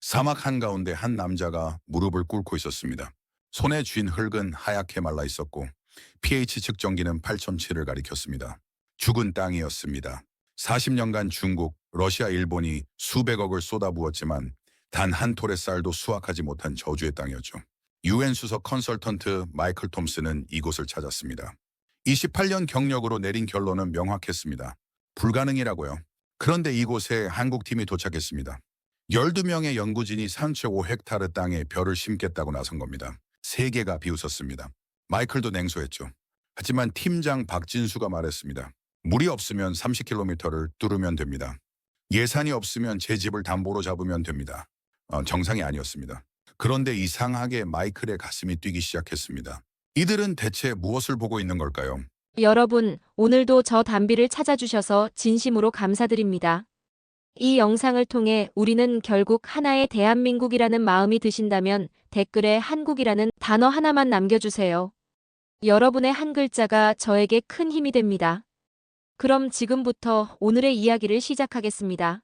사막 한가운데 한 남자가 무릎을 꿇고 있었습니다. 손에 쥔 흙은 하얗게 말라 있었고 pH 측정기는 8.7을 가리켰습니다. 죽은 땅이었습니다. 40년간 중국, 러시아, 일본이 수백억을 쏟아부었지만 단 한 톨의 쌀도 수확하지 못한 저주의 땅이었죠. 유엔 수석 컨설턴트 마이클 톰슨은 이곳을 찾았습니다. 28년 경력으로 내린 결론은 명확했습니다. 불가능이라고요. 그런데 이곳에 한국팀이 도착했습니다. 12명의 연구진이 3.5헥타르 땅에 벼를 심겠다고 나선 겁니다. 세계가 비웃었습니다. 마이클도 냉소했죠. 하지만 팀장 박진수가 말했습니다. 물이 없으면 30km를 뚫으면 됩니다. 예산이 없으면 제 집을 담보로 잡으면 됩니다. 정상이 아니었습니다. 그런데 이상하게 마이클의 가슴이 뛰기 시작했습니다. 이들은 대체 무엇을 보고 있는 걸까요? 여러분, 오늘도 저 담비를 찾아주셔서 진심으로 감사드립니다. 이 영상을 통해 우리는 결국 하나의 대한민국이라는 마음이 드신다면 댓글에 한국이라는 단어 하나만 남겨주세요. 여러분의 한 글자가 저에게 큰 힘이 됩니다. 그럼 지금부터 오늘의 이야기를 시작하겠습니다.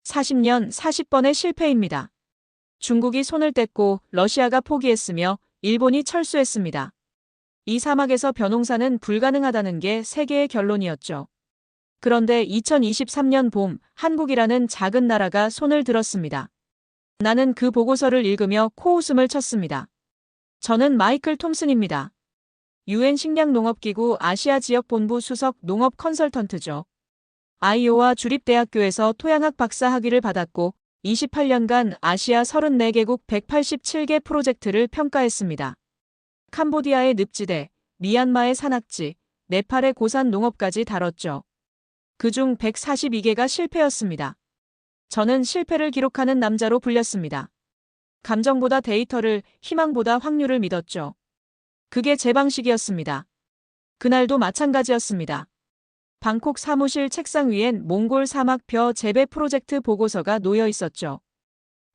40년 40번의 실패입니다. 중국이 손을 뗐고 러시아가 포기했으며 일본이 철수했습니다. 이 사막에서 벼농사는 불가능하다는 게 세계의 결론이었죠. 그런데 2023년 봄, 한국이라는 작은 나라가 손을 들었습니다. 나는 그 보고서를 읽으며 코웃음을 쳤습니다. 저는 마이클 톰슨입니다. 유엔 식량농업기구 아시아 지역본부 수석 농업 컨설턴트죠. 아이오와 주립대학교에서 토양학 박사 학위를 받았고 28년간 아시아 34개국 187개 프로젝트를 평가했습니다. 캄보디아의 늪지대, 미얀마의 산악지, 네팔의 고산 농업까지 다뤘죠. 그중 142개가 실패였습니다. 저는 실패를 기록하는 남자로 불렸습니다. 감정보다 데이터를, 희망보다 확률을 믿었죠. 그게 제 방식이었습니다. 그날도 마찬가지였습니다. 방콕 사무실 책상 위엔 몽골 사막 벼 재배 프로젝트 보고서가 놓여 있었죠.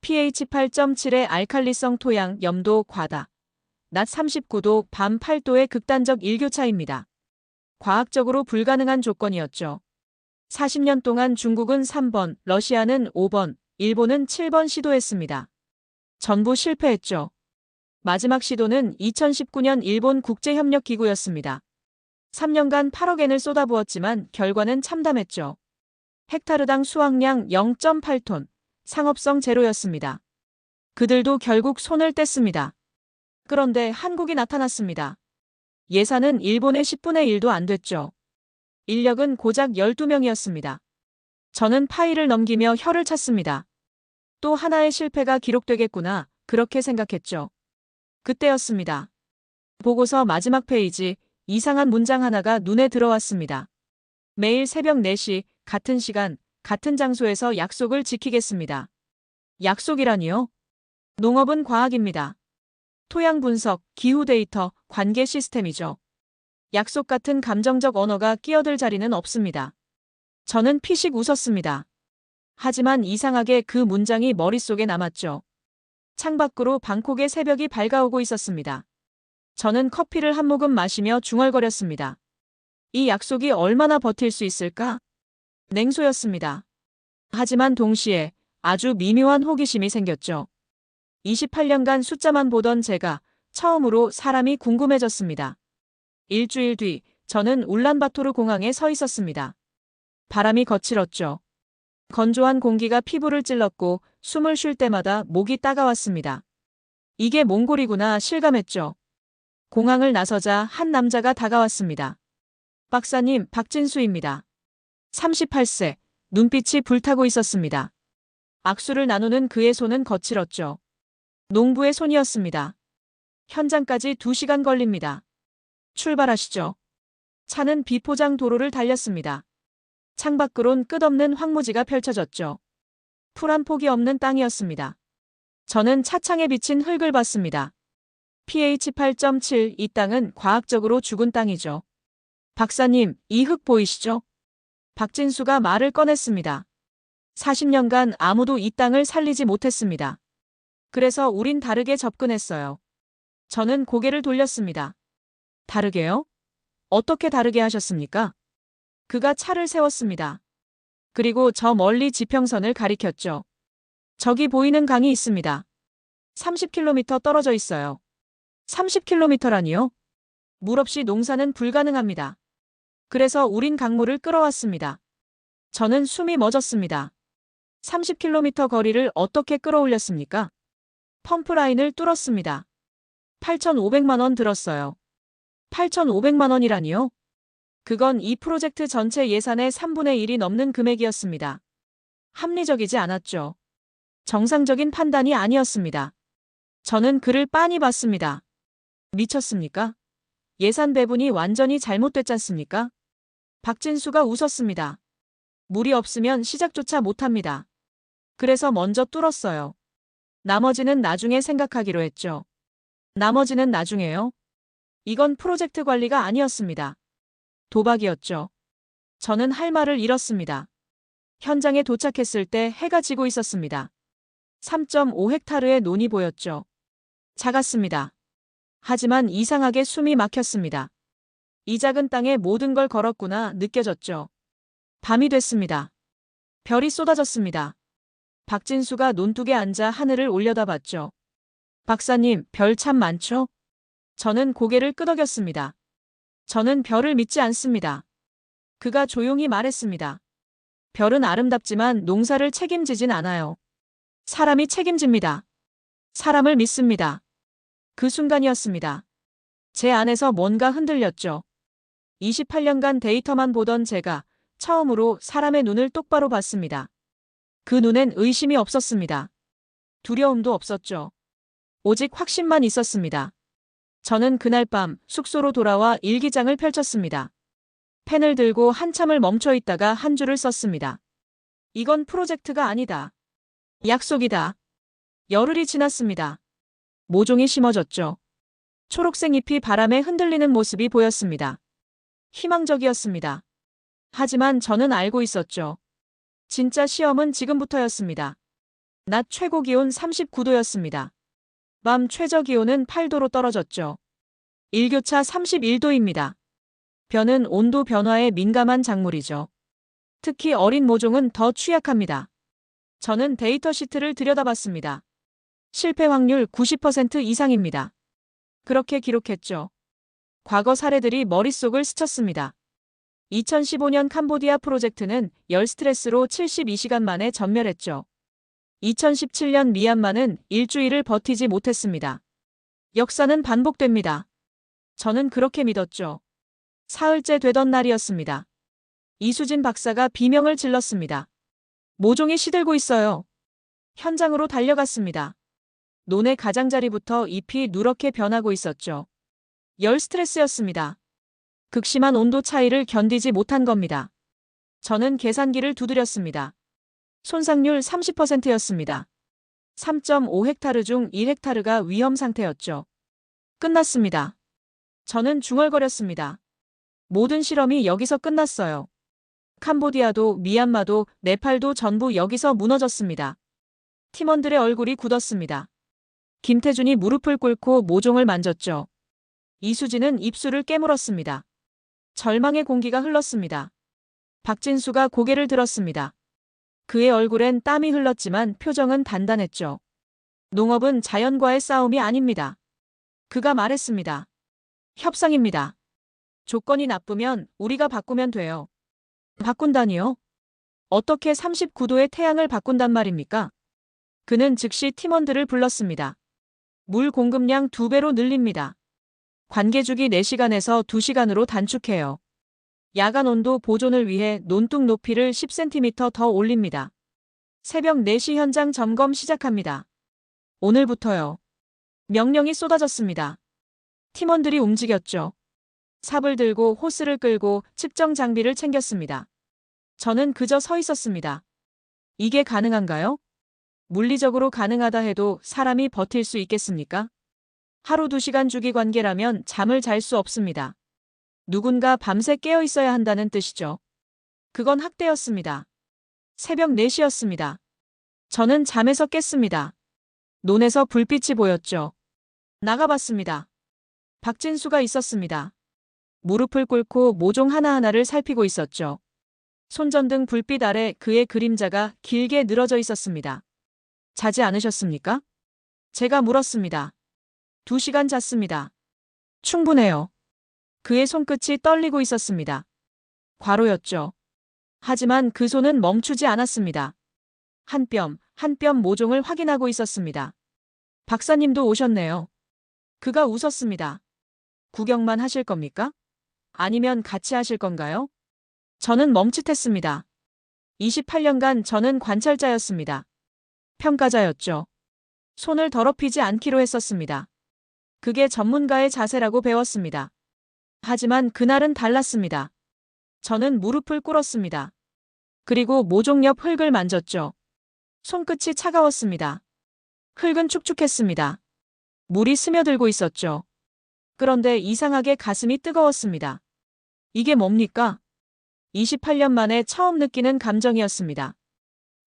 pH 8.7의 알칼리성 토양, 염도, 과다. 낮 39도, 밤 8도의 극단적 일교차입니다. 과학적으로 불가능한 조건이었죠. 40년 동안 중국은 3번, 러시아는 5번, 일본은 7번 시도했습니다. 전부 실패했죠. 마지막 시도는 2019년 일본 국제협력기구였습니다. 3년간 8억 엔을 쏟아부었지만 결과는 참담했죠. 헥타르당 수확량 0.8톤, 상업성 제로였습니다. 그들도 결국 손을 뗐습니다. 그런데 한국이 나타났습니다. 예산은 일본의 10분의 1도 안 됐죠. 인력은 고작 12명이었습니다. 저는 파일을 넘기며 혀를 찼습니다. 또 하나의 실패가 기록되겠구나, 그렇게 생각했죠. 그때였습니다. 보고서 마지막 페이지, 이상한 문장 하나가 눈에 들어왔습니다. 매일 새벽 4시, 같은 시간, 같은 장소에서 약속을 지키겠습니다. 약속이라니요? 농업은 과학입니다. 토양 분석, 기후 데이터, 관계 시스템이죠. 약속 같은 감정적 언어가 끼어들 자리는 없습니다. 저는 피식 웃었습니다. 하지만 이상하게 그 문장이 머릿속에 남았죠. 창밖으로 방콕의 새벽이 밝아오고 있었습니다. 저는 커피를 한 모금 마시며 중얼거렸습니다. 이 약속이 얼마나 버틸 수 있을까? 냉소였습니다. 하지만 동시에 아주 미묘한 호기심이 생겼죠. 28년간 숫자만 보던 제가 처음으로 사람이 궁금해졌습니다. 일주일 뒤 저는 울란바토르 공항에 서 있었습니다. 바람이 거칠었죠. 건조한 공기가 피부를 찔렀고 숨을 쉴 때마다 목이 따가웠습니다. 이게 몽골이구나 실감했죠. 공항을 나서자 한 남자가 다가왔습니다. 박사님, 박진수입니다. 38세, 눈빛이 불타고 있었습니다. 악수를 나누는 그의 손은 거칠었죠. 농부의 손이었습니다. 현장까지 2시간 걸립니다. 출발하시죠. 차는 비포장 도로를 달렸습니다. 창밖으론 끝없는 황무지가 펼쳐졌죠. 풀 한 폭이 없는 땅이었습니다. 저는 차창에 비친 흙을 봤습니다. pH 8.7, 이 땅은 과학적으로 죽은 땅이죠. 박사님, 이 흙 보이시죠? 박진수가 말을 꺼냈습니다. 40년간 아무도 이 땅을 살리지 못했습니다. 그래서 우린 다르게 접근했어요. 저는 고개를 돌렸습니다. 다르게요? 어떻게 다르게 하셨습니까? 그가 차를 세웠습니다. 그리고 저 멀리 지평선을 가리켰죠. 저기 보이는 강이 있습니다. 30km 떨어져 있어요. 30km라니요? 물 없이 농사는 불가능합니다. 그래서 우린 강물을 끌어왔습니다. 저는 숨이 멎었습니다. 30km 거리를 어떻게 끌어올렸습니까? 펌프라인을 뚫었습니다. 8,500만 원 들었어요. 8,500만 원이라니요? 그건 이 프로젝트 전체 예산의 3분의 1이 넘는 금액이었습니다. 합리적이지 않았죠. 정상적인 판단이 아니었습니다. 저는 그를 빤히 봤습니다. 미쳤습니까? 예산 배분이 완전히 잘못됐잖습니까? 박진수가 웃었습니다. 물이 없으면 시작조차 못합니다. 그래서 먼저 뚫었어요. 나머지는 나중에 생각하기로 했죠. 나머지는 나중에요? 이건 프로젝트 관리가 아니었습니다. 도박이었죠. 저는 할 말을 잃었습니다. 현장에 도착했을 때 해가 지고 있었습니다. 3.5헥타르의 논이 보였죠. 작았습니다. 하지만 이상하게 숨이 막혔습니다. 이 작은 땅에 모든 걸 걸었구나 느껴졌죠. 밤이 됐습니다. 별이 쏟아졌습니다. 박진수가 논둑에 앉아 하늘을 올려다봤죠. 박사님, 별 참 많죠? 저는 고개를 끄덕였습니다. 저는 별을 믿지 않습니다. 그가 조용히 말했습니다. 별은 아름답지만 농사를 책임지진 않아요. 사람이 책임집니다. 사람을 믿습니다. 그 순간이었습니다. 제 안에서 뭔가 흔들렸죠. 28년간 데이터만 보던 제가 처음으로 사람의 눈을 똑바로 봤습니다. 그 눈엔 의심이 없었습니다. 두려움도 없었죠. 오직 확신만 있었습니다. 저는 그날 밤 숙소로 돌아와 일기장을 펼쳤습니다. 펜을 들고 한참을 멈춰 있다가 한 줄을 썼습니다. 이건 프로젝트가 아니다. 약속이다. 열흘이 지났습니다. 모종이 심어졌죠. 초록색 잎이 바람에 흔들리는 모습이 보였습니다. 희망적이었습니다. 하지만 저는 알고 있었죠. 진짜 시험은 지금부터였습니다. 낮 최고 기온 39도였습니다. 밤 최저 기온은 8도로 떨어졌죠. 일교차 31도입니다. 벼는 온도 변화에 민감한 작물이죠. 특히 어린 모종은 더 취약합니다. 저는 데이터 시트를 들여다봤습니다. 실패 확률 90% 이상입니다. 그렇게 기록했죠. 과거 사례들이 머릿속을 스쳤습니다. 2015년 캄보디아 프로젝트는 열 스트레스로 72시간 만에 전멸했죠. 2017년 미얀마는 일주일을 버티지 못했습니다. 역사는 반복됩니다. 저는 그렇게 믿었죠. 사흘째 되던 날이었습니다. 이수진 박사가 비명을 질렀습니다. 모종이 시들고 있어요. 현장으로 달려갔습니다. 논의 가장자리부터 잎이 누렇게 변하고 있었죠. 열 스트레스였습니다. 극심한 온도 차이를 견디지 못한 겁니다. 저는 계산기를 두드렸습니다. 손상률 30%였습니다. 3.5헥타르 중 1헥타르가 위험 상태였죠. 끝났습니다. 저는 중얼거렸습니다. 모든 실험이 여기서 끝났어요. 캄보디아도 미얀마도 네팔도 전부 여기서 무너졌습니다. 팀원들의 얼굴이 굳었습니다. 김태준이 무릎을 꿇고 모종을 만졌죠. 이수진은 입술을 깨물었습니다. 절망의 공기가 흘렀습니다. 박진수가 고개를 들었습니다. 그의 얼굴엔 땀이 흘렀지만 표정은 단단했죠. 농업은 자연과의 싸움이 아닙니다. 그가 말했습니다. 협상입니다. 조건이 나쁘면 우리가 바꾸면 돼요. 바꾼다니요? 어떻게 39도의 태양을 바꾼단 말입니까? 그는 즉시 팀원들을 불렀습니다. 물 공급량 2배로 늘립니다. 관계주기 4시간에서 2시간으로 단축해요. 야간 온도 보존을 위해 논둑 높이를 10cm 더 올립니다. 새벽 4시 현장 점검 시작합니다. 오늘부터요. 명령이 쏟아졌습니다. 팀원들이 움직였죠. 삽을 들고 호스를 끌고 측정 장비를 챙겼습니다. 저는 그저 서 있었습니다. 이게 가능한가요? 물리적으로 가능하다 해도 사람이 버틸 수 있겠습니까? 하루 2시간 주기 관계라면 잠을 잘 수 없습니다. 누군가 밤새 깨어 있어야 한다는 뜻이죠. 그건 학대였습니다. 새벽 4시였습니다. 저는 잠에서 깼습니다. 논에서 불빛이 보였죠. 나가봤습니다. 박진수가 있었습니다. 무릎을 꿇고 모종 하나하나를 살피고 있었죠. 손전등 불빛 아래 그의 그림자가 길게 늘어져 있었습니다. 자지 않으셨습니까? 제가 물었습니다. 2시간 잤습니다. 충분해요. 그의 손끝이 떨리고 있었습니다. 과로였죠. 하지만 그 손은 멈추지 않았습니다. 한 뼘, 한 뼘 모종을 확인하고 있었습니다. 박사님도 오셨네요. 그가 웃었습니다. 구경만 하실 겁니까? 아니면 같이 하실 건가요? 저는 멈칫했습니다. 28년간 저는 관찰자였습니다. 평가자였죠. 손을 더럽히지 않기로 했었습니다. 그게 전문가의 자세라고 배웠습니다. 하지만 그날은 달랐습니다. 저는 무릎을 꿇었습니다. 그리고 모종 옆 흙을 만졌죠. 손끝이 차가웠습니다. 흙은 축축했습니다. 물이 스며들고 있었죠. 그런데 이상하게 가슴이 뜨거웠습니다. 이게 뭡니까? 28년 만에 처음 느끼는 감정이었습니다.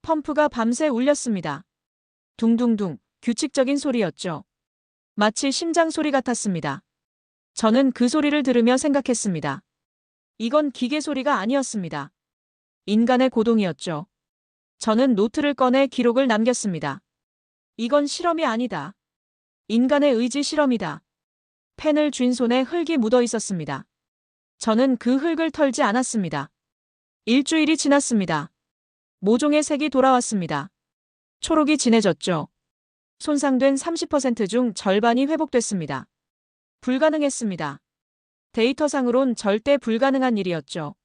펌프가 밤새 울렸습니다. 둥둥둥, 규칙적인 소리였죠. 마치 심장 소리 같았습니다. 저는 그 소리를 들으며 생각했습니다. 이건 기계 소리가 아니었습니다. 인간의 고동이었죠. 저는 노트를 꺼내 기록을 남겼습니다. 이건 실험이 아니다. 인간의 의지 실험이다. 펜을 쥔 손에 흙이 묻어 있었습니다. 저는 그 흙을 털지 않았습니다. 일주일이 지났습니다. 모종의 색이 돌아왔습니다. 초록이 진해졌죠. 손상된 30% 중 절반이 회복됐습니다. 불가능했습니다. 데이터상으론 절대 불가능한 일이었죠.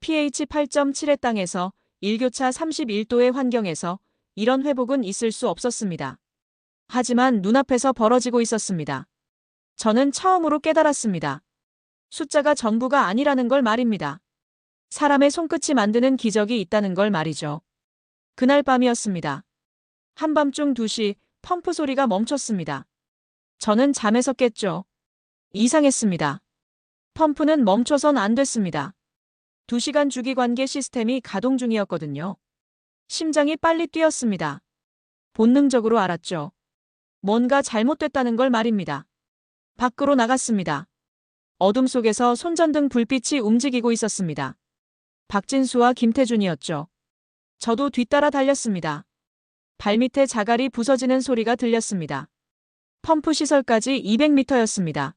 pH 8.7의 땅에서 일교차 31도의 환경에서 이런 회복은 있을 수 없었습니다. 하지만 눈앞에서 벌어지고 있었습니다. 저는 처음으로 깨달았습니다. 숫자가 전부가 아니라는 걸 말입니다. 사람의 손끝이 만드는 기적이 있다는 걸 말이죠. 그날 밤이었습니다. 한밤중 2시 펌프 소리가 멈췄습니다. 저는 잠에서 깼죠. 이상했습니다. 펌프는 멈춰선 안 됐습니다. 2시간 주기관계 시스템이 가동 중이었거든요. 심장이 빨리 뛰었습니다. 본능적으로 알았죠. 뭔가 잘못됐다는 걸 말입니다. 밖으로 나갔습니다. 어둠 속에서 손전등 불빛이 움직이고 있었습니다. 박진수와 김태준이었죠. 저도 뒤따라 달렸습니다. 발밑에 자갈이 부서지는 소리가 들렸습니다. 펌프 시설까지 200m였습니다.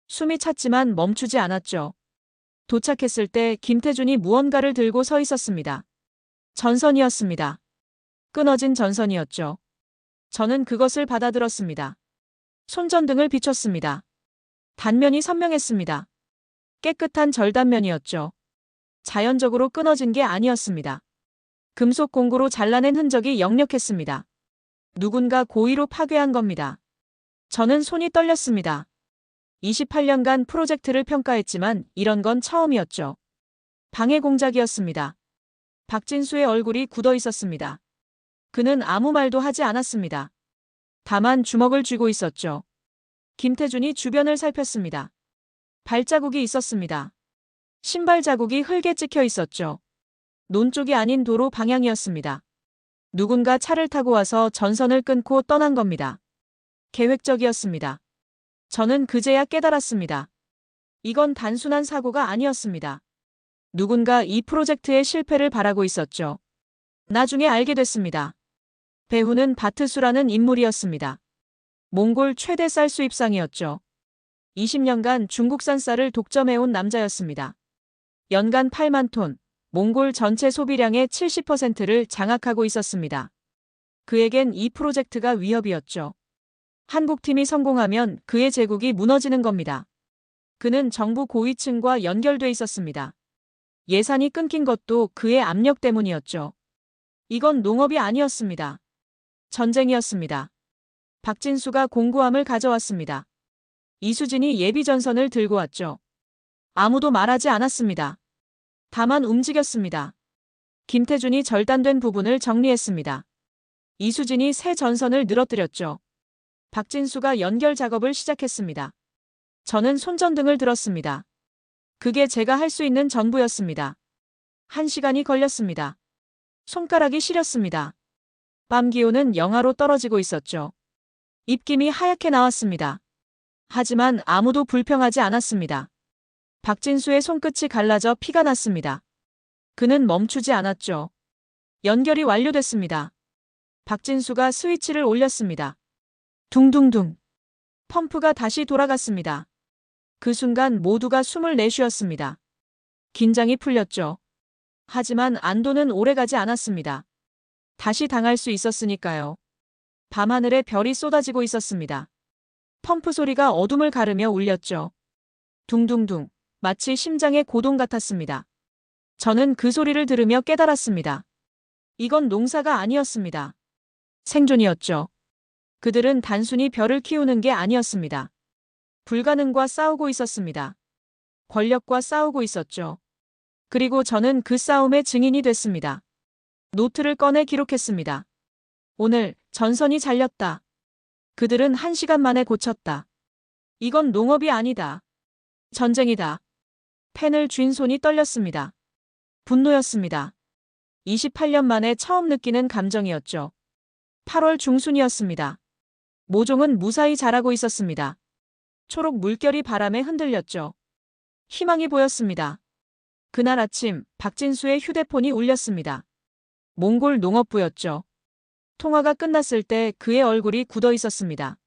숨이 찼지만 멈추지 않았죠. 도착했을 때 김태준이 무언가를 들고 서 있었습니다. 전선이었습니다. 끊어진 전선이었죠. 저는 그것을 받아들었습니다. 손전등을 비췄습니다. 단면이 선명했습니다. 깨끗한 절단면이었죠. 자연적으로 끊어진 게 아니었습니다. 금속 공구로 잘라낸 흔적이 역력했습니다. 누군가 고의로 파괴한 겁니다. 저는 손이 떨렸습니다. 28년간 프로젝트를 평가했지만 이런 건 처음이었죠. 방해 공작이었습니다. 박진수의 얼굴이 굳어 있었습니다. 그는 아무 말도 하지 않았습니다. 다만 주먹을 쥐고 있었죠. 김태준이 주변을 살폈습니다. 발자국이 있었습니다. 신발 자국이 흙에 찍혀 있었죠. 논 쪽이 아닌 도로 방향이었습니다. 누군가 차를 타고 와서 전선을 끊고 떠난 겁니다. 계획적이었습니다. 저는 그제야 깨달았습니다. 이건 단순한 사고가 아니었습니다. 누군가 이 프로젝트의 실패를 바라고 있었죠. 나중에 알게 됐습니다. 배후는 바트수라는 인물이었습니다. 몽골 최대 쌀 수입상이었죠. 20년간 중국산 쌀을 독점해온 남자였습니다. 연간 8만 톤, 몽골 전체 소비량의 70%를 장악하고 있었습니다. 그에겐 이 프로젝트가 위협이었죠. 한국팀이 성공하면 그의 제국이 무너지는 겁니다. 그는 정부 고위층과 연결돼 있었습니다. 예산이 끊긴 것도 그의 압력 때문이었죠. 이건 농업이 아니었습니다. 전쟁이었습니다. 박진수가 공구함을 가져왔습니다. 이수진이 예비 전선을 들고 왔죠. 아무도 말하지 않았습니다. 다만 움직였습니다. 김태준이 절단된 부분을 정리했습니다. 이수진이 새 전선을 늘어뜨렸죠. 박진수가 연결 작업을 시작했습니다. 저는 손전등을 들었습니다. 그게 제가 할 수 있는 전부였습니다. 1시간이 걸렸습니다. 손가락이 시렸습니다. 밤 기온은 영하로 떨어지고 있었죠. 입김이 하얗게 나왔습니다. 하지만 아무도 불평하지 않았습니다. 박진수의 손끝이 갈라져 피가 났습니다. 그는 멈추지 않았죠. 연결이 완료됐습니다. 박진수가 스위치를 올렸습니다. 둥둥둥. 펌프가 다시 돌아갔습니다. 그 순간 모두가 숨을 내쉬었습니다. 긴장이 풀렸죠. 하지만 안도는 오래가지 않았습니다. 다시 당할 수 있었으니까요. 밤하늘에 별이 쏟아지고 있었습니다. 펌프 소리가 어둠을 가르며 울렸죠. 둥둥둥. 마치 심장의 고동 같았습니다. 저는 그 소리를 들으며 깨달았습니다. 이건 농사가 아니었습니다. 생존이었죠. 그들은 단순히 별을 키우는 게 아니었습니다. 불가능과 싸우고 있었습니다. 권력과 싸우고 있었죠. 그리고 저는 그 싸움의 증인이 됐습니다. 노트를 꺼내 기록했습니다. 오늘 전선이 잘렸다. 그들은 1시간 만에 고쳤다. 이건 농업이 아니다. 전쟁이다. 펜을 쥔 손이 떨렸습니다. 분노였습니다. 28년 만에 처음 느끼는 감정이었죠. 8월 중순이었습니다. 모종은 무사히 자라고 있었습니다. 초록 물결이 바람에 흔들렸죠. 희망이 보였습니다. 그날 아침 박진수의 휴대폰이 울렸습니다. 몽골 농업부였죠. 통화가 끝났을 때 그의 얼굴이 굳어 있었습니다.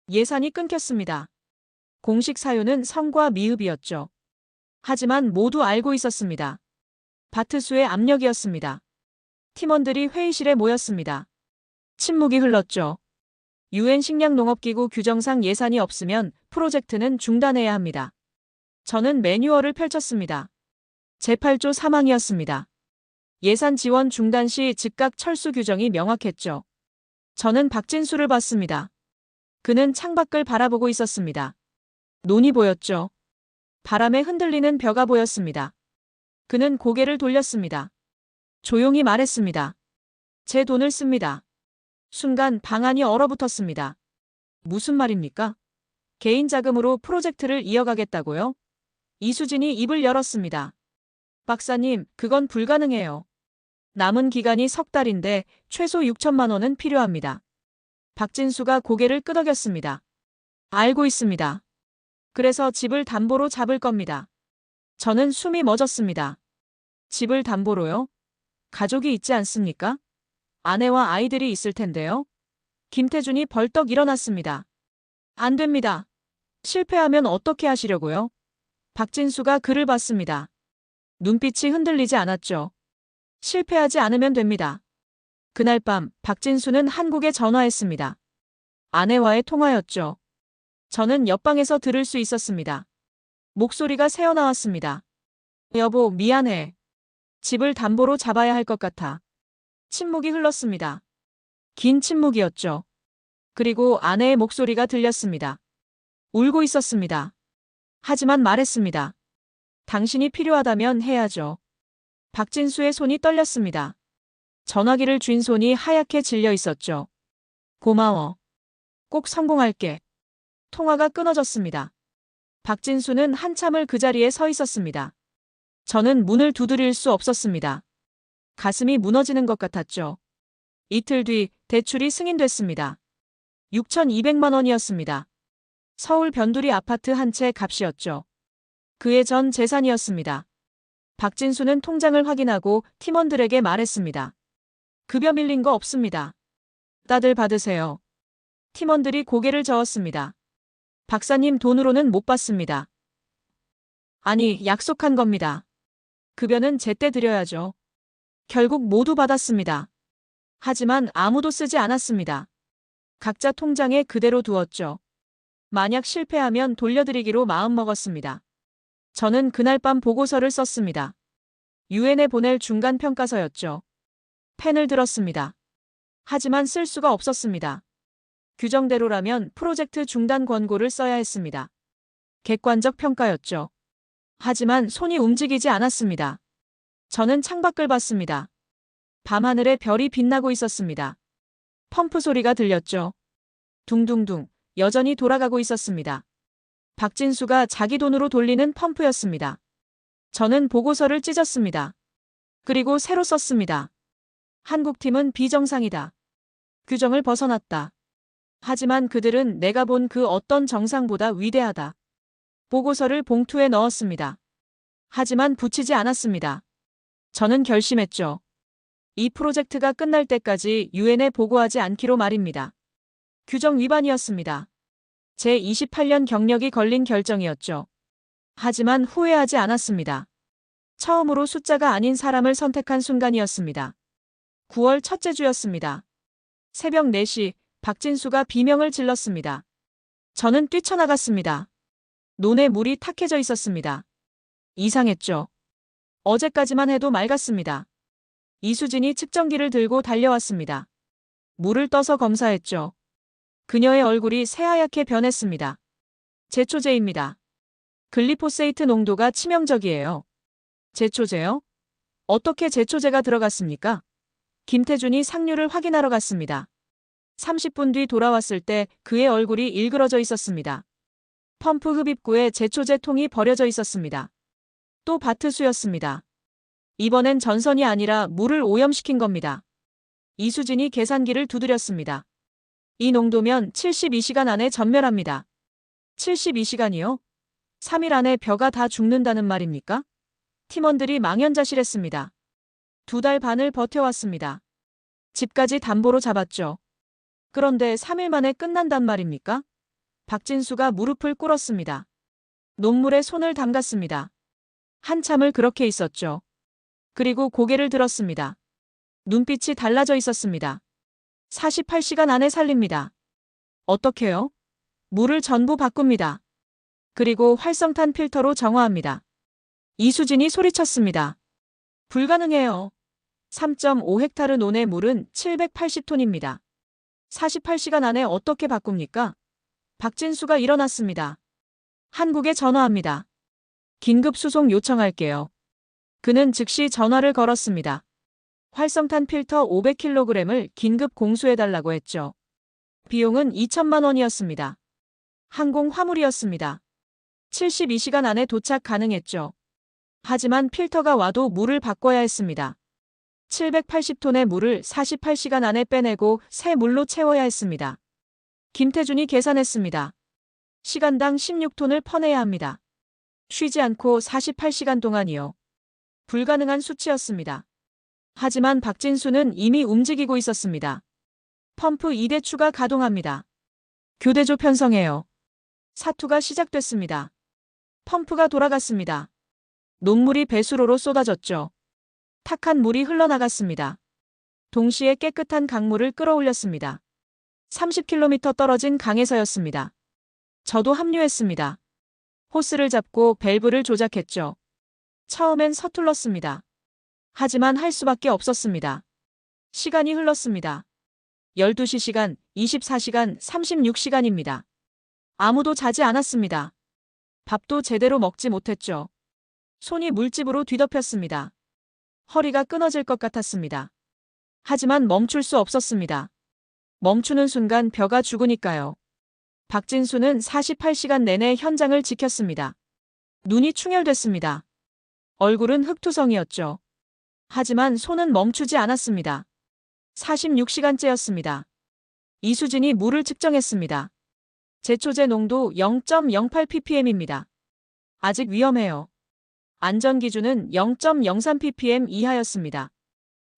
예산이 끊겼습니다. 공식 사유는 성과 미흡이었죠. 하지만 모두 알고 있었습니다. 바트수의 압력이었습니다. 팀원들이 회의실에 모였습니다. 침묵이 흘렀죠. UN 식량농업기구 규정상 예산이 없으면 프로젝트는 중단해야 합니다. 저는 매뉴얼을 펼쳤습니다. 제8조 사망이었습니다. 예산 지원 중단 시 즉각 철수 규정이 명확했죠. 저는 박진수를 봤습니다. 그는 창밖을 바라보고 있었습니다. 논이 보였죠. 바람에 흔들리는 벼가 보였습니다. 그는 고개를 돌렸습니다. 조용히 말했습니다. 제 돈을 씁니다. 순간 방안이 얼어붙었습니다. 무슨 말입니까? 개인 자금으로 프로젝트를 이어가겠다고요? 이수진이 입을 열었습니다. 박사님, 그건 불가능해요. 남은 기간이 석 달인데 최소 6천만 원은 필요합니다. 박진수가 고개를 끄덕였습니다. 알고 있습니다. 그래서 집을 담보로 잡을 겁니다. 저는 숨이 멎었습니다. 집을 담보로요? 가족이 있지 않습니까? 아내와 아이들이 있을 텐데요. 김태준이 벌떡 일어났습니다. 안 됩니다. 실패하면 어떻게 하시려고요? 박진수가 그를 봤습니다. 눈빛이 흔들리지 않았죠. 실패하지 않으면 됩니다. 그날 밤 박진수는 한국에 전화했습니다. 아내와의 통화였죠. 저는 옆방에서 들을 수 있었습니다. 목소리가 새어나왔습니다. 여보, 미안해. 집을 담보로 잡아야 할 것 같아. 침묵이 흘렀습니다. 긴 침묵이었죠. 그리고 아내의 목소리가 들렸습니다. 울고 있었습니다. 하지만 말했습니다. 당신이 필요하다면 해야죠. 박진수의 손이 떨렸습니다. 전화기를 쥔 손이 하얗게 질려 있었죠. 고마워. 꼭 성공할게. 통화가 끊어졌습니다. 박진수는 한참을 그 자리에 서 있었습니다. 저는 문을 두드릴 수 없었습니다. 가슴이 무너지는 것 같았죠. 이틀 뒤 대출이 승인됐습니다. 6,200만 원이었습니다. 서울 변두리 아파트 한 채 값이었죠. 그의 전 재산이었습니다. 박진수는 통장을 확인하고 팀원들에게 말했습니다. 급여 밀린 거 없습니다. 다들 받으세요. 팀원들이 고개를 저었습니다. 박사님, 돈으로는 못 받습니다. 아니, 약속한 겁니다. 급여는 제때 드려야죠. 결국 모두 받았습니다. 하지만 아무도 쓰지 않았습니다. 각자 통장에 그대로 두었죠. 만약 실패하면 돌려드리기로 마음먹었습니다. 저는 그날 밤 보고서를 썼습니다. 유엔에 보낼 중간평가서였죠. 펜을 들었습니다. 하지만 쓸 수가 없었습니다. 규정대로라면 프로젝트 중단 권고를 써야 했습니다. 객관적 평가였죠. 하지만 손이 움직이지 않았습니다. 저는 창밖을 봤습니다. 밤하늘에 별이 빛나고 있었습니다. 펌프 소리가 들렸죠. 둥둥둥, 여전히 돌아가고 있었습니다. 박진수가 자기 돈으로 돌리는 펌프였습니다. 저는 보고서를 찢었습니다. 그리고 새로 썼습니다. 한국팀은 비정상이다. 규정을 벗어났다. 하지만 그들은 내가 본 그 어떤 정상보다 위대하다. 보고서를 봉투에 넣었습니다. 하지만 붙이지 않았습니다. 저는 결심했죠. 이 프로젝트가 끝날 때까지 유엔에 보고하지 않기로 말입니다. 규정 위반이었습니다. 제28년 경력이 걸린 결정이었죠. 하지만 후회하지 않았습니다. 처음으로 숫자가 아닌 사람을 선택한 순간이었습니다. 9월 첫째 주였습니다. 새벽 4시 박진수가 비명을 질렀습니다. 저는 뛰쳐나갔습니다. 논에 물이 탁해져 있었습니다. 이상했죠. 어제까지만 해도 맑았습니다. 이수진이 측정기를 들고 달려왔습니다. 물을 떠서 검사했죠. 그녀의 얼굴이 새하얗게 변했습니다. 제초제입니다. 글리포세이트 농도가 치명적이에요. 제초제요? 어떻게 제초제가 들어갔습니까? 김태준이 상류를 확인하러 갔습니다. 30분 뒤 돌아왔을 때 그의 얼굴이 일그러져 있었습니다. 펌프 흡입구에 제초제 통이 버려져 있었습니다. 또 바트수였습니다. 이번엔 전선이 아니라 물을 오염시킨 겁니다. 이수진이 계산기를 두드렸습니다. 이 농도면 72시간 안에 전멸합니다. 72시간이요? 3일 안에 벼가 다 죽는다는 말입니까? 팀원들이 망연자실했습니다. 2달 반을 버텨왔습니다. 집까지 담보로 잡았죠. 그런데 3일 만에 끝난단 말입니까? 박진수가 무릎을 꿇었습니다. 논물에 손을 담갔습니다. 한참을 그렇게 있었죠. 그리고 고개를 들었습니다. 눈빛이 달라져 있었습니다. 48시간 안에 살립니다. 어떻게요? 물을 전부 바꿉니다. 그리고 활성탄 필터로 정화합니다. 이수진이 소리쳤습니다. 불가능해요. 3.5헥타르 논의 물은 780톤입니다. 48시간 안에 어떻게 바꿉니까? 박진수가 일어났습니다. 한국에 전화합니다. 긴급 수송 요청할게요. 그는 즉시 전화를 걸었습니다. 활성탄 필터 500kg을 긴급 공수해달라고 했죠. 비용은 2천만 원이었습니다. 항공 화물이었습니다. 72시간 안에 도착 가능했죠. 하지만 필터가 와도 물을 바꿔야 했습니다. 780톤의 물을 48시간 안에 빼내고 새 물로 채워야 했습니다. 김태준이 계산했습니다. 시간당 16톤을 퍼내야 합니다. 쉬지 않고 48시간 동안이요. 불가능한 수치였습니다. 하지만 박진수는 이미 움직이고 있었습니다. 펌프 2대 추가 가동합니다. 교대조 편성해요. 사투가 시작됐습니다. 펌프가 돌아갔습니다. 논물이 배수로로 쏟아졌죠. 탁한 물이 흘러나갔습니다. 동시에 깨끗한 강물을 끌어올렸습니다. 30km 떨어진 강에서였습니다. 저도 합류했습니다. 호스를 잡고 밸브를 조작했죠. 처음엔 서툴렀습니다. 하지만 할 수밖에 없었습니다. 시간이 흘렀습니다. 12시 시간, 24시간, 36시간입니다. 아무도 자지 않았습니다. 밥도 제대로 먹지 못했죠. 손이 물집으로 뒤덮였습니다. 허리가 끊어질 것 같았습니다. 하지만 멈출 수 없었습니다. 멈추는 순간 벼가 죽으니까요. 박진수는 48시간 내내 현장을 지켰습니다. 눈이 충혈됐습니다. 얼굴은 흑투성이었죠. 하지만 손은 멈추지 않았습니다. 46시간째였습니다. 이수진이 물을 측정했습니다. 제초제 농도 0.08ppm입니다. 아직 위험해요. 안전기준은 0.03ppm 이하였습니다.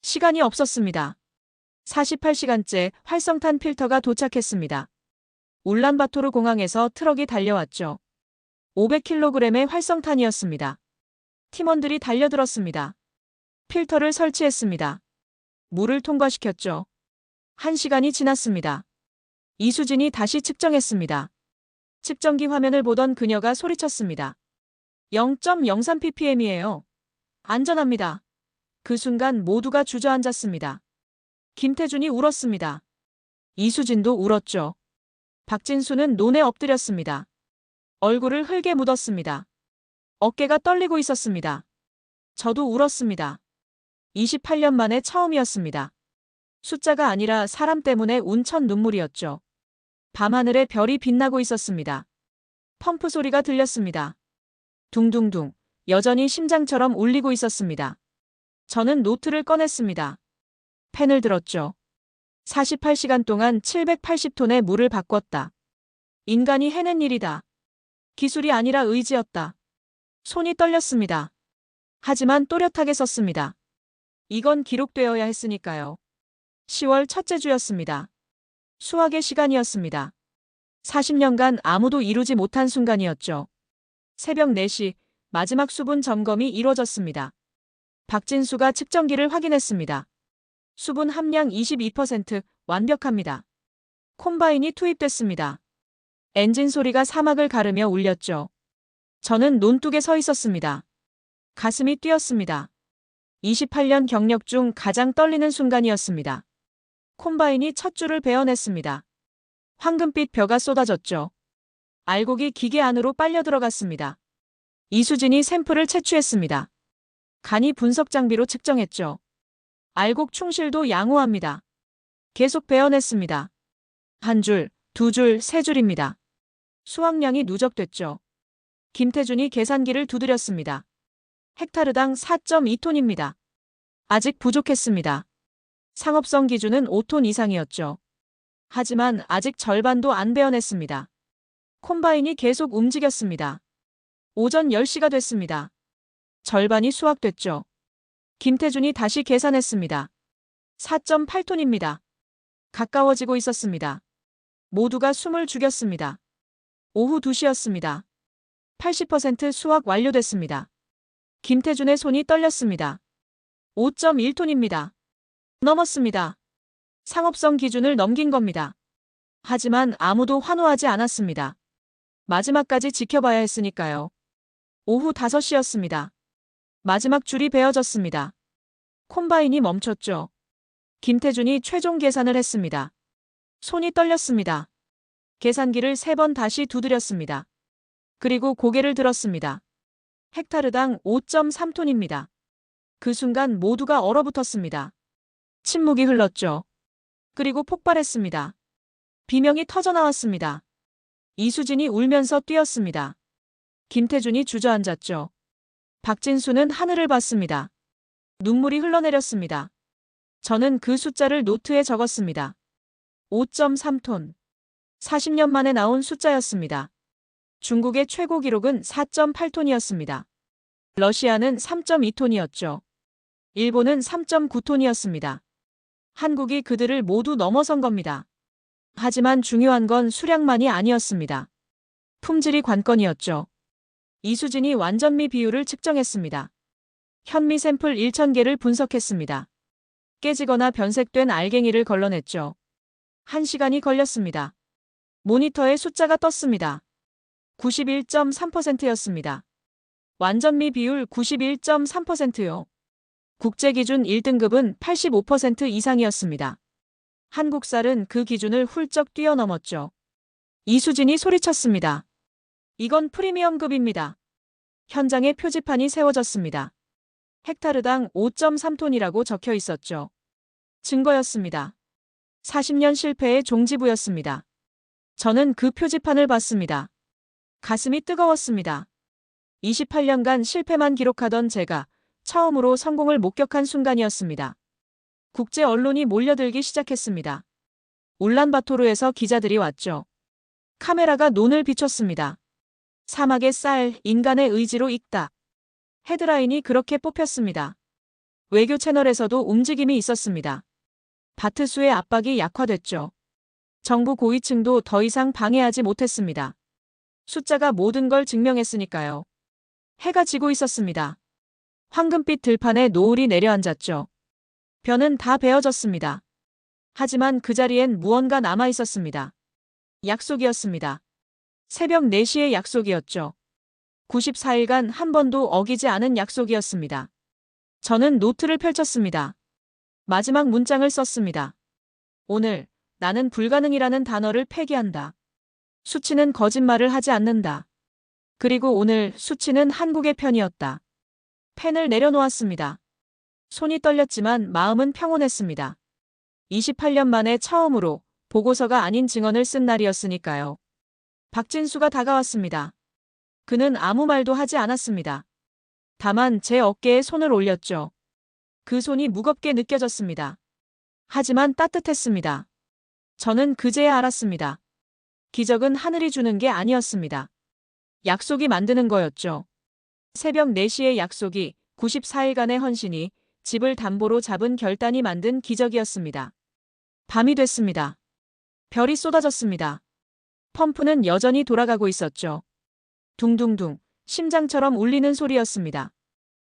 시간이 없었습니다. 48시간째 활성탄 필터가 도착했습니다. 울란바토르 공항에서 트럭이 달려왔죠. 500kg의 활성탄이었습니다. 팀원들이 달려들었습니다. 필터를 설치했습니다. 물을 통과시켰죠. 1시간이 지났습니다. 이수진이 다시 측정했습니다. 측정기 화면을 보던 그녀가 소리쳤습니다. 0.03ppm이에요. 안전합니다. 그 순간 모두가 주저앉았습니다. 김태준이 울었습니다. 이수진도 울었죠. 박진수는 논에 엎드렸습니다. 얼굴을 흙에 묻었습니다. 어깨가 떨리고 있었습니다. 저도 울었습니다. 28년 만에 처음이었습니다. 숫자가 아니라 사람 때문에 운천 눈물이었죠. 밤하늘에 별이 빛나고 있었습니다. 펌프 소리가 들렸습니다. 둥둥둥, 여전히 심장처럼 울리고 있었습니다. 저는 노트를 꺼냈습니다. 펜을 들었죠. 48시간 동안 780톤의 물을 바꿨다. 인간이 해낸 일이다. 기술이 아니라 의지였다. 손이 떨렸습니다. 하지만 또렷하게 썼습니다. 이건 기록되어야 했으니까요. 10월 첫째 주였습니다. 수학의 시간이었습니다. 40년간 아무도 이루지 못한 순간이었죠. 새벽 4시 마지막 수분 점검이 이루어졌습니다. 박진수가 측정기를 확인했습니다. 수분 함량 22% 완벽합니다. 콤바인이 투입됐습니다. 엔진 소리가 사막을 가르며 울렸죠. 저는 논뚝에 서 있었습니다. 가슴이 뛰었습니다. 28년 경력 중 가장 떨리는 순간이었습니다. 콤바인이 첫 줄을 베어냈습니다. 황금빛 벼가 쏟아졌죠. 알곡이 기계 안으로 빨려 들어갔습니다. 이수진이 샘플을 채취했습니다. 간이 분석 장비로 측정했죠. 알곡 충실도 양호합니다. 계속 베어냈습니다. 한 줄, 두 줄, 세 줄입니다. 수확량이 누적됐죠. 김태준이 계산기를 두드렸습니다. 헥타르당 4.2톤입니다. 아직 부족했습니다. 상업성 기준은 5톤 이상이었죠. 하지만 아직 절반도 안 베어냈습니다. 콤바인이 계속 움직였습니다. 오전 10시가 됐습니다. 절반이 수확됐죠. 김태준이 다시 계산했습니다. 4.8톤입니다. 가까워지고 있었습니다. 모두가 숨을 죽였습니다. 오후 2시였습니다. 80% 수확 완료됐습니다. 김태준의 손이 떨렸습니다. 5.1톤입니다. 넘었습니다. 상업성 기준을 넘긴 겁니다. 하지만 아무도 환호하지 않았습니다. 마지막까지 지켜봐야 했으니까요. 오후 5시였습니다. 마지막 줄이 베어졌습니다. 콤바인이 멈췄죠. 김태준이 최종 계산을 했습니다. 손이 떨렸습니다. 계산기를 3번 다시 두드렸습니다. 그리고 고개를 들었습니다. 헥타르당 5.3톤입니다. 그 순간 모두가 얼어붙었습니다. 침묵이 흘렀죠. 그리고 폭발했습니다. 비명이 터져나왔습니다. 이수진이 울면서 뛰었습니다. 김태준이 주저앉았죠. 박진수는 하늘을 봤습니다. 눈물이 흘러내렸습니다. 저는 그 숫자를 노트에 적었습니다. 5.3톤. 40년 만에 나온 숫자였습니다. 중국의 최고 기록은 4.8톤이었습니다. 러시아는 3.2톤이었죠. 일본은 3.9톤이었습니다. 한국이 그들을 모두 넘어선 겁니다. 하지만 중요한 건 수량만이 아니었습니다. 품질이 관건이었죠. 이수진이 완전미 비율을 측정했습니다. 현미 샘플 1,000개를 분석했습니다. 깨지거나 변색된 알갱이를 걸러냈죠. 1시간이 걸렸습니다. 모니터에 숫자가 떴습니다. 91.3%였습니다. 완전미 비율 91.3%요. 국제기준 1등급은 85% 이상이었습니다. 한국쌀은 그 기준을 훌쩍 뛰어넘었죠. 이수진이 소리쳤습니다. 이건 프리미엄급입니다. 현장에 표지판이 세워졌습니다. 헥타르당 5.3톤이라고 적혀 있었죠. 증거였습니다. 40년 실패의 종지부였습니다. 저는 그 표지판을 봤습니다. 가슴이 뜨거웠습니다. 28년간 실패만 기록하던 제가 처음으로 성공을 목격한 순간이었습니다. 국제 언론이 몰려들기 시작했습니다. 울란바토르에서 기자들이 왔죠. 카메라가 논을 비췄습니다. 사막의 쌀, 인간의 의지로 익다. 헤드라인이 그렇게 뽑혔습니다. 외교 채널에서도 움직임이 있었습니다. 바트수의 압박이 약화됐죠. 정부 고위층도 더 이상 방해하지 못했습니다. 숫자가 모든 걸 증명했으니까요. 해가 지고 있었습니다. 황금빛 들판에 노을이 내려앉았죠. 벼는 다 베어졌습니다. 하지만 그 자리엔 무언가 남아 있었습니다. 약속이었습니다. 새벽 4시의 약속이었죠. 94일간 한 번도 어기지 않은 약속이었습니다. 저는 노트를 펼쳤습니다. 마지막 문장을 썼습니다. 오늘 나는 불가능이라는 단어를 폐기한다. 수치는 거짓말을 하지 않는다. 그리고 오늘 수치는 한국의 편이었다. 펜을 내려놓았습니다. 손이 떨렸지만 마음은 평온했습니다. 28년 만에 처음으로 보고서가 아닌 증언을 쓴 날이었으니까요. 박진수가 다가왔습니다. 그는 아무 말도 하지 않았습니다. 다만 제 어깨에 손을 올렸죠. 그 손이 무겁게 느껴졌습니다. 하지만 따뜻했습니다. 저는 그제야 알았습니다. 기적은 하늘이 주는 게 아니었습니다. 약속이 만드는 거였죠. 새벽 4시의 약속이 94일간의 헌신이 집을 담보로 잡은 결단이 만든 기적이었습니다. 밤이 됐습니다. 별이 쏟아졌습니다. 펌프는 여전히 돌아가고 있었죠. 둥둥둥, 심장처럼 울리는 소리였습니다.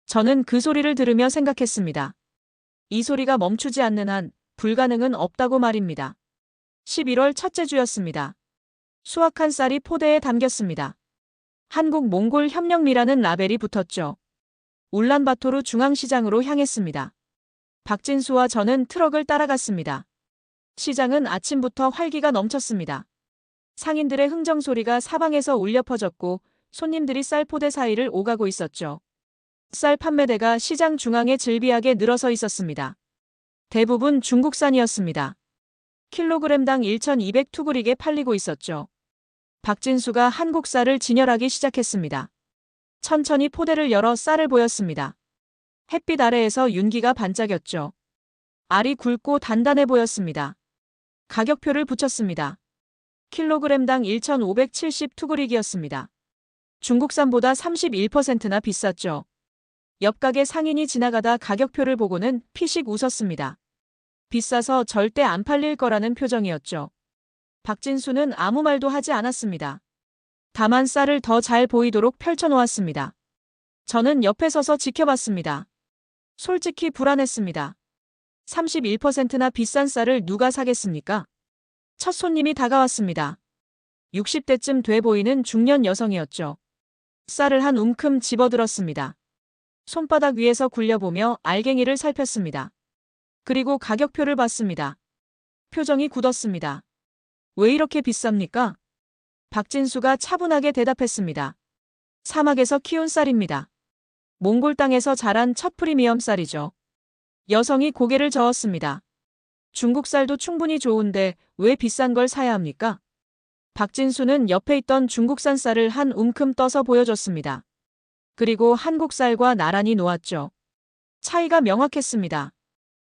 저는 그 소리를 들으며 생각했습니다. 이 소리가 멈추지 않는 한 불가능은 없다고 말입니다. 11월 첫째 주였습니다. 수확한 쌀이 포대에 담겼습니다. 한국몽골협력미라는 라벨이 붙었죠. 울란바토르 중앙시장으로 향했습니다. 박진수와 저는 트럭을 따라갔습니다. 시장은 아침부터 활기가 넘쳤습니다. 상인들의 흥정소리가 사방에서 울려 퍼졌고 손님들이 쌀 포대 사이를 오가고 있었죠. 쌀 판매대가 시장 중앙에 즐비하게 늘어서 있었습니다. 대부분 중국산이었습니다. 킬로그램당 1,200 투구리게 팔리고 있었죠. 박진수가 한국 쌀을 진열하기 시작했습니다. 천천히 포대를 열어 쌀을 보였습니다. 햇빛 아래에서 윤기가 반짝였죠. 알이 굵고 단단해 보였습니다. 가격표를 붙였습니다. 킬로그램당 1,570 투구리기였습니다. 중국산보다 31%나 비쌌죠. 옆 가게 상인이 지나가다 가격표를 보고는 피식 웃었습니다. 비싸서 절대 안 팔릴 거라는 표정이었죠. 박진수는 아무 말도 하지 않았습니다. 다만 쌀을 더 잘 보이도록 펼쳐놓았습니다. 저는 옆에 서서 지켜봤습니다. 솔직히 불안했습니다. 31%나 비싼 쌀을 누가 사겠습니까? 첫 손님이 다가왔습니다. 60대쯤 돼 보이는 중년 여성이었죠. 쌀을 한 움큼 집어들었습니다. 손바닥 위에서 굴려보며 알갱이를 살폈습니다. 그리고 가격표를 봤습니다. 표정이 굳었습니다. 왜 이렇게 비쌉니까? 박진수가 차분하게 대답했습니다. 사막에서 키운 쌀입니다. 몽골 땅에서 자란 첫 프리미엄 쌀이죠. 여성이 고개를 저었습니다. 중국 쌀도 충분히 좋은데 왜 비싼 걸 사야 합니까? 박진수는 옆에 있던 중국산 쌀을 한 움큼 떠서 보여줬습니다. 그리고 한국 쌀과 나란히 놓았죠. 차이가 명확했습니다.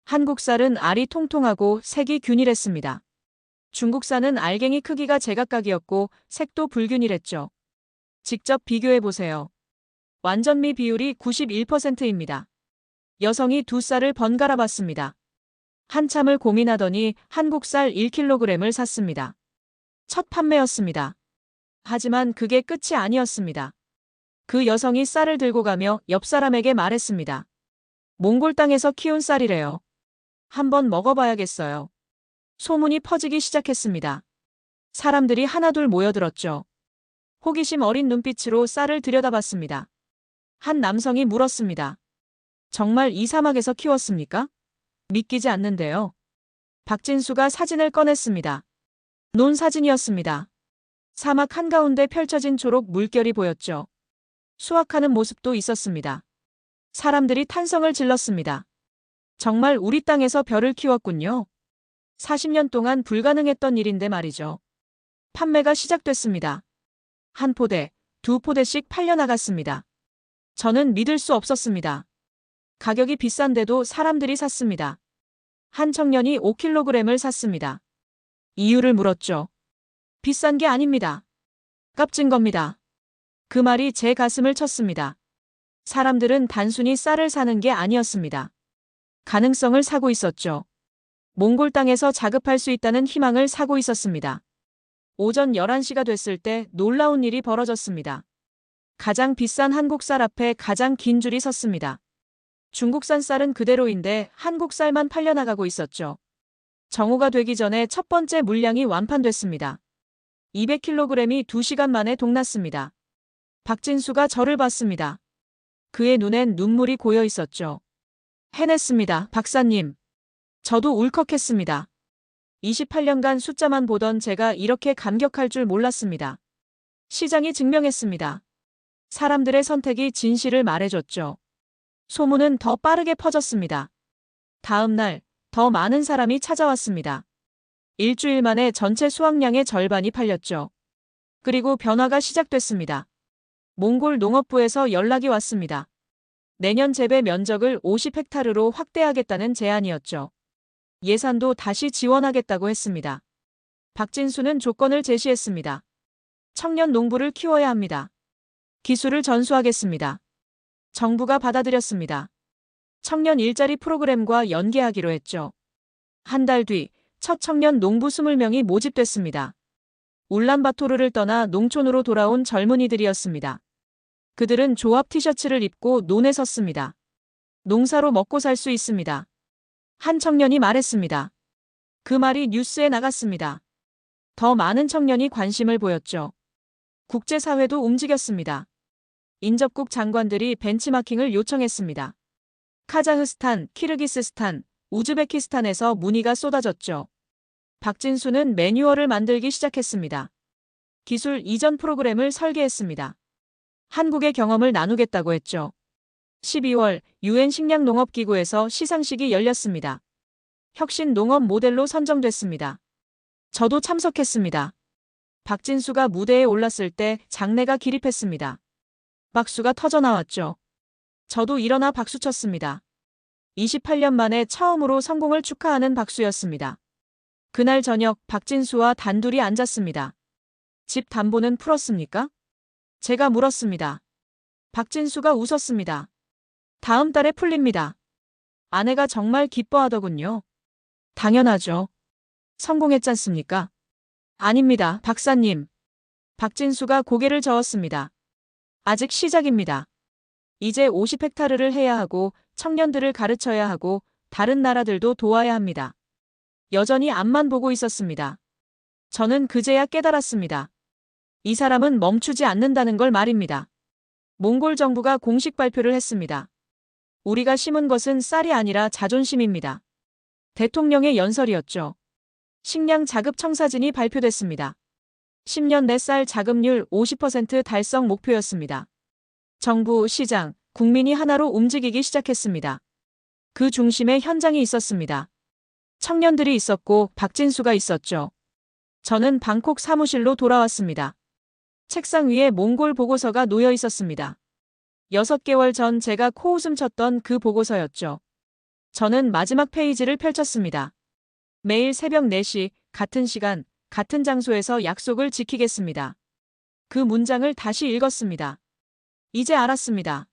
한국 쌀은 알이 통통하고 색이 균일했습니다. 중국산은 알갱이 크기가 제각각이었고 색도 불균일했죠. 직접 비교해보세요. 완전미 비율이 91%입니다. 여성이 두 쌀을 번갈아 봤습니다. 한참을 고민하더니 한국 쌀 1kg을 샀습니다. 첫 판매였습니다. 하지만 그게 끝이 아니었습니다. 그 여성이 쌀을 들고 가며 옆 사람에게 말했습니다. 몽골 땅에서 키운 쌀이래요. 한번 먹어봐야겠어요. 소문이 퍼지기 시작했습니다. 사람들이 하나둘 모여들었죠. 호기심 어린 눈빛으로 쌀을 들여다봤습니다. 한 남성이 물었습니다. 정말 이 사막에서 키웠습니까? 믿기지 않는데요. 박진수가 사진을 꺼냈습니다. 논 사진이었습니다. 사막 한가운데 펼쳐진 초록 물결이 보였죠. 수확하는 모습도 있었습니다. 사람들이 탄성을 질렀습니다. 정말 우리 땅에서 벼를 키웠군요. 40년 동안 불가능했던 일인데 말이죠. 판매가 시작됐습니다. 한 포대, 두 포대씩 팔려나갔습니다. 저는 믿을 수 없었습니다. 가격이 비싼데도 사람들이 샀습니다. 한 청년이 5kg을 샀습니다. 이유를 물었죠. 비싼 게 아닙니다. 값진 겁니다. 그 말이 제 가슴을 쳤습니다. 사람들은 단순히 쌀을 사는 게 아니었습니다. 가능성을 사고 있었죠. 몽골 땅에서 자급할 수 있다는 희망을 사고 있었습니다. 오전 11시가 됐을 때 놀라운 일이 벌어졌습니다. 가장 비싼 한국 쌀 앞에 가장 긴 줄이 섰습니다. 중국산 쌀은 그대로인데 한국 쌀만 팔려나가고 있었죠. 정오가 되기 전에 첫 번째 물량이 완판됐습니다. 200kg이 2시간 만에 동났습니다. 박진수가 저를 봤습니다. 그의 눈엔 눈물이 고여 있었죠. 해냈습니다, 박사님. 저도 울컥했습니다. 28년간 숫자만 보던 제가 이렇게 감격할 줄 몰랐습니다. 시장이 증명했습니다. 사람들의 선택이 진실을 말해줬죠. 소문은 더 빠르게 퍼졌습니다. 다음 날, 더 많은 사람이 찾아왔습니다. 일주일 만에 전체 수확량의 절반이 팔렸죠. 그리고 변화가 시작됐습니다. 몽골 농업부에서 연락이 왔습니다. 내년 재배 면적을 50헥타르로 확대하겠다는 제안이었죠. 예산도 다시 지원하겠다고 했습니다. 박진수는 조건을 제시했습니다. 청년 농부를 키워야 합니다. 기술을 전수하겠습니다. 정부가 받아들였습니다. 청년 일자리 프로그램과 연계하기로 했죠. 한 달 뒤 첫 청년 농부 20명이 모집됐습니다. 울란바토르를 떠나 농촌으로 돌아온 젊은이들이었습니다. 그들은 조합 티셔츠를 입고 논에 섰습니다. 농사로 먹고 살 수 있습니다. 한 청년이 말했습니다. 그 말이 뉴스에 나갔습니다. 더 많은 청년이 관심을 보였죠. 국제사회도 움직였습니다. 인접국 장관들이 벤치마킹을 요청했습니다. 카자흐스탄, 키르기스스탄, 우즈베키스탄에서 문의가 쏟아졌죠. 박진수는 매뉴얼을 만들기 시작했습니다. 기술 이전 프로그램을 설계했습니다. 한국의 경험을 나누겠다고 했죠. 12월 UN 식량농업기구에서 시상식이 열렸습니다. 혁신 농업 모델로 선정됐습니다. 저도 참석했습니다. 박진수가 무대에 올랐을 때 장내가 기립했습니다. 박수가 터져나왔죠. 저도 일어나 박수쳤습니다. 28년 만에 처음으로 성공을 축하하는 박수였습니다. 그날 저녁 박진수와 단둘이 앉았습니다. 집 담보는 풀었습니까? 제가 물었습니다. 박진수가 웃었습니다. 다음 달에 풀립니다. 아내가 정말 기뻐하더군요. 당연하죠. 성공했잖습니까? 아닙니다, 박사님. 박진수가 고개를 저었습니다. 아직 시작입니다. 이제 50헥타르를 해야 하고 청년들을 가르쳐야 하고 다른 나라들도 도와야 합니다. 여전히 앞만 보고 있었습니다. 저는 그제야 깨달았습니다. 이 사람은 멈추지 않는다는 걸 말입니다. 몽골 정부가 공식 발표를 했습니다. 우리가 심은 것은 쌀이 아니라 자존심입니다. 대통령의 연설이었죠. 식량 자급 청사진이 발표됐습니다. 10년 내 쌀 자급률 50% 달성 목표였습니다. 정부, 시장, 국민이 하나로 움직이기 시작했습니다. 그 중심에 현장이 있었습니다. 청년들이 있었고 박진수가 있었죠. 저는 방콕 사무실로 돌아왔습니다. 책상 위에 몽골 보고서가 놓여 있었습니다. 6개월 전 제가 코웃음 쳤던 그 보고서였죠. 저는 마지막 페이지를 펼쳤습니다. 매일 새벽 4시, 같은 시간, 같은 장소에서 약속을 지키겠습니다. 그 문장을 다시 읽었습니다. 이제 알았습니다.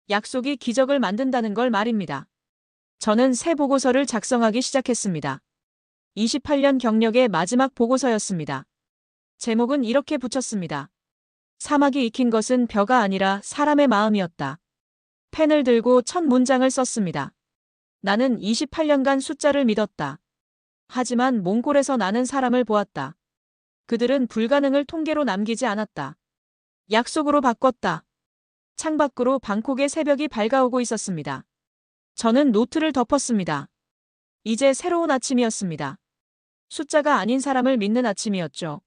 약속이 기적을 만든다는 걸 말입니다. 저는 새 보고서를 작성하기 시작했습니다. 28년 경력의 마지막 보고서였습니다. 제목은 이렇게 붙였습니다. 사막이 익힌 것은 벼가 아니라 사람의 마음이었다. 펜을 들고 첫 문장을 썼습니다. 나는 28년간 숫자를 믿었다. 하지만 몽골에서 나는 사람을 보았다. 그들은 불가능을 통계로 남기지 않았다. 약속으로 바꿨다. 창밖으로 방콕의 새벽이 밝아오고 있었습니다. 저는 노트를 덮었습니다. 이제 새로운 아침이었습니다. 숫자가 아닌 사람을 믿는 아침이었죠.